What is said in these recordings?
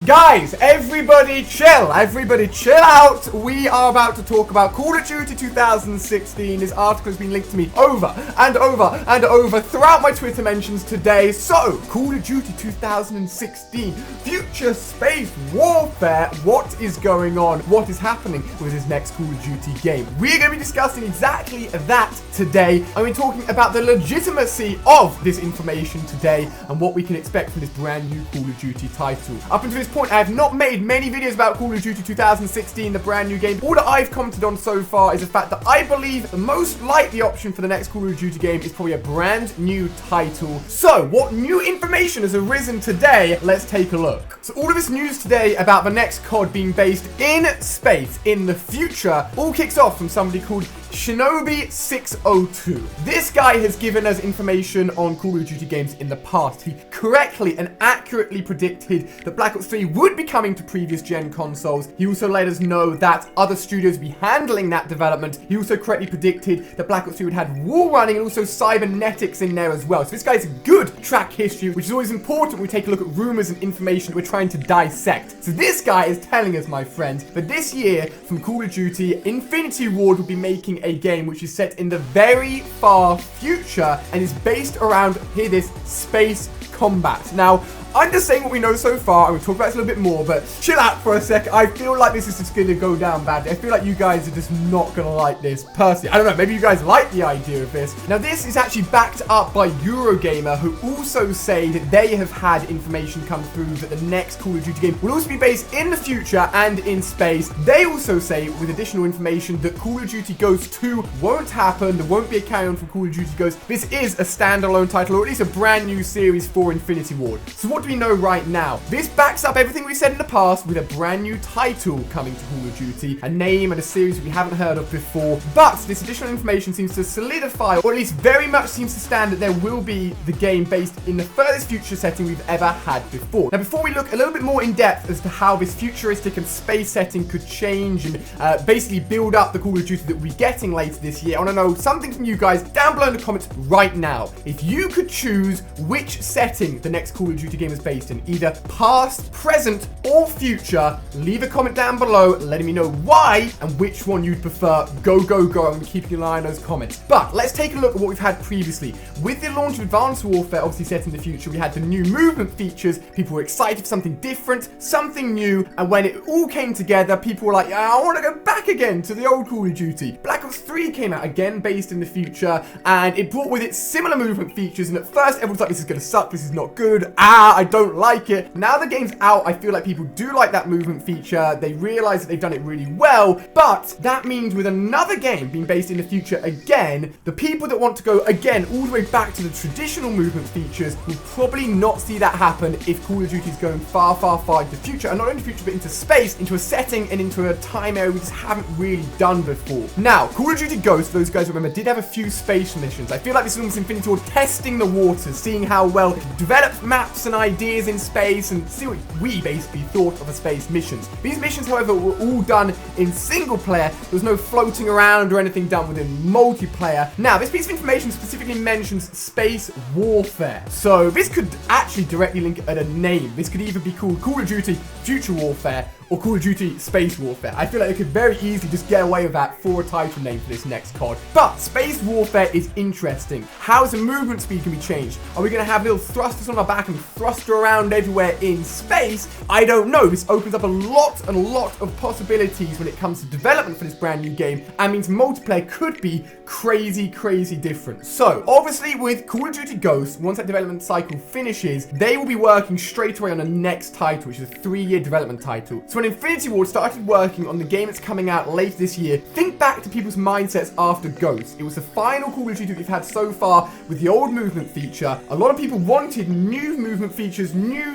Guys, everybody chill. Everybody chill out. We are about to talk about Call of Duty 2016. This article has been linked to me over and over and over throughout my Twitter mentions today. So, Call of Duty 2016, Future Space Warfare. What is going on? What is happening with this next Call of Duty game? We're going to be discussing exactly that today. And we're talking about the legitimacy of this information today and what we can expect from this brand new Call of Duty title. Up until this point, I have not made many videos about Call of Duty 2016, the brand new game. All that I've commented on so far is the fact that I believe the most likely option for the next Call of Duty game is probably a brand new title. So, what new information has arisen today? Let's take a look. So, all of this news today about the next COD being based in space, in the future, all kicks off from somebody called Shinobi602. This guy has given us information on Call of Duty games in the past. He correctly and accurately predicted that Black Ops 3 would be coming to previous gen consoles. He also let us know that other studios would be handling that development. He also correctly predicted that Black Ops 3 would have wall running and also cybernetics in there as well. So this guy's a good track history, which is always important when we take a look at rumors and information that we're trying to dissect. So this guy is telling us, my friends, that this year from Call of Duty, Infinity Ward will be making a game which is set in the very far future and is based around, hear this, space combat. Now, I'm just saying what we know so far. I will talk about this a little bit more, but chill out for a sec. I feel like this is just going to go down badly. I feel like you guys are just not going to like this personally. I don't know, maybe you guys like the idea of this. Now, this is actually backed up by Eurogamer, who also say that they have had information come through that the next Call of Duty game will also be based in the future and in space. They also say, with additional information, that Call of Duty Ghosts 2 won't happen. There won't be a carry-on from Call of Duty Ghosts. This is a standalone title, or at least a brand new series for Infinity Ward. So what do we know right now? This backs up everything we said in the past with a brand new title coming to Call of Duty, a name and a series that we haven't heard of before. But this additional information seems to solidify, or at least very much seems to stand, that there will be the game based in the furthest future setting we've ever had before. Now, before we look a little bit more in depth as to how this futuristic and space setting could change and basically build up the Call of Duty that we'll be getting later this year, I want to know something from you guys down below in the comments right now. If you could choose which setting the next Call of Duty game is based in, either past, present, or future, leave a comment down below letting me know why and which one you'd prefer. Go, go, go. I'm keeping an eye on those comments. But let's take a look at what we've had previously. With the launch of Advanced Warfare, obviously set in the future, we had the new movement features. People were excited for something different, something new, and when it all came together, people were like, yeah, I want to go back again to the old Call of Duty. Black Ops 3 came out again based in the future, and it brought with it similar movement features, and at first everyone's like, this is going to suck, this is not good, I don't like it. Now the game's out, I feel like people do like that movement feature. They realize that they've done it really well, but that means with another game being based in the future again, the people that want to go again all the way back to the traditional movement features will probably not see that happen if Call of Duty is going far, far, far into the future, and not only future, but into space, into a setting and into a time area we just haven't really done before. Now, Call of Duty Ghosts, for those guys who remember, did have a few space missions. I feel like this is almost Infinity Ward testing the waters, seeing how well it can develop maps and ideas in space and see what we basically thought of the space missions. These missions, however, were all done in single player. There was no floating around or anything done within multiplayer. Now, this piece of information specifically mentions space warfare. So this could actually directly link at a name. This could either be called Call of Duty Future Warfare or Call of Duty Space Warfare. I feel like they could very easily just get away with that for a title name for this next COD. But Space Warfare is interesting. How is the movement speed can be changed? Are we going to have little thrusters on our back and thruster around everywhere in space? I don't know. This opens up a lot of possibilities when it comes to development for this brand new game, and means multiplayer could be crazy different. So, obviously with Call of Duty Ghosts, once that development cycle finishes, they will be working straight away on the next title, which is a 3-year development title. So when Infinity Ward started working on the game that's coming out later this year, think back to people's mindsets after Ghosts. It was the final Call of Duty we've had so far with the old movement feature. A lot of people wanted new movement features, new.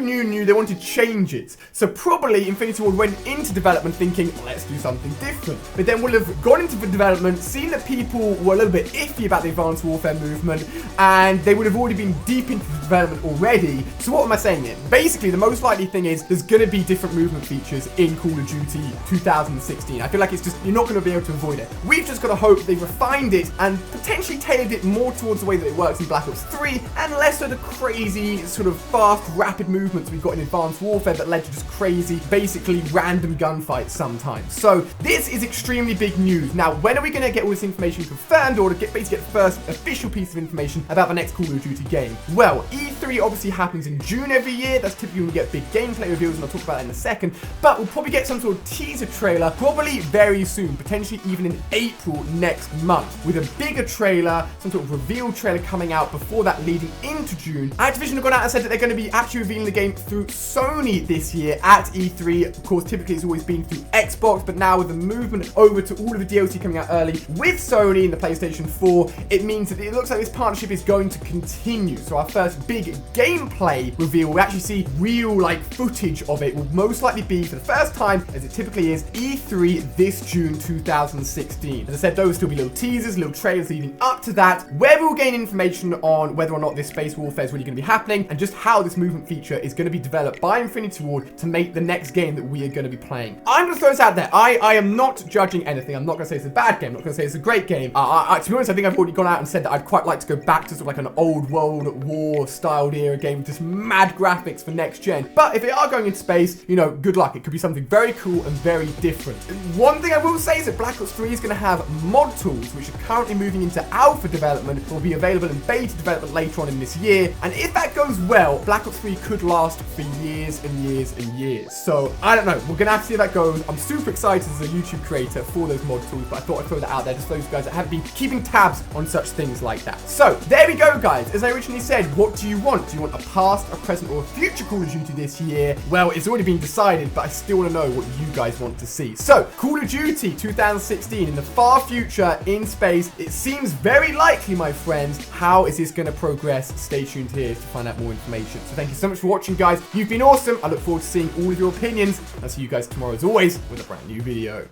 They wanted changes. So probably Infinity Ward went into development thinking, let's do something different. But then we'll have gone into the development, seen that people were a little bit iffy about the Advanced Warfare movement, and they would have already been deep into the development already. So what am I saying here? Basically, the most likely thing is there's going to be different movement features in Call of Duty 2016. I feel like it's just, you're not going to be able to avoid it. We've just just gotta hope they refined it and potentially tailored it more towards the way that it works in Black Ops 3 and less of the crazy sort of fast, rapid movements we've got in Advanced Warfare that led to just crazy, basically random gunfights sometimes. So this is extremely big news. Now, when are we gonna get all this information confirmed, or to basically get the first official piece of information about the next Call of Duty game? Well, E3 obviously happens in June every year. That's typically when we get big gameplay reveals, and I'll talk about that in a second. But we'll probably get some sort of teaser trailer probably very soon, potentially even in April next month, with a bigger trailer, some sort of reveal trailer coming out before that leading into June. Activision have gone out and said that they're going to be actually revealing the game through Sony this year at E3. Of course, typically it's always been through Xbox, but now with the movement over to all of the DLC coming out early with Sony in the PlayStation 4, it means that it looks like this partnership is going to continue. So our first big gameplay reveal, we actually see real footage of it, will most likely be for the first time, as it typically is, E3 this June 2016. As I said, those will still be little teasers, little trailers leading up to that, where we'll gain information on whether or not this space warfare is really going to be happening, and just how this movement feature is going to be developed by Infinity Ward to make the next game that we are going to be playing. I'm going to throw this out there. I am not judging anything. I'm not going to say it's a bad game. I'm not going to say it's a great game. To be honest, I think I've already gone out and said that I'd quite like to go back to sort of like an old World War styled era game with just mad graphics for next gen. But if they are going into space, you know, good luck. It could be something very cool and very different. One thing I will say is that Black Ops 3 is going to have mod tools, which are currently moving into alpha development, will be available in beta development later on in this year. And if that goes well, Black Ops 3 could last for years and years and years. So I don't know. We're going to have to see how that goes. I'm super excited as a YouTube creator for those mod tools, but I thought I'd throw that out there just for those guys that have been keeping tabs on such things like that. So there we go, guys. As I originally said, what do you want? Do you want a past, a present, or a future Call of Duty this year? Well, it's already been decided, but I still want to know what you guys want to see. So Call of Duty 2016 in the far future in space. It seems very likely, my friends. How is this going to progress? Stay tuned here to find out more information. So thank you so much for watching, guys. You've been awesome. I look forward to seeing all of your opinions. I'll see you guys tomorrow, as always, with a brand new video.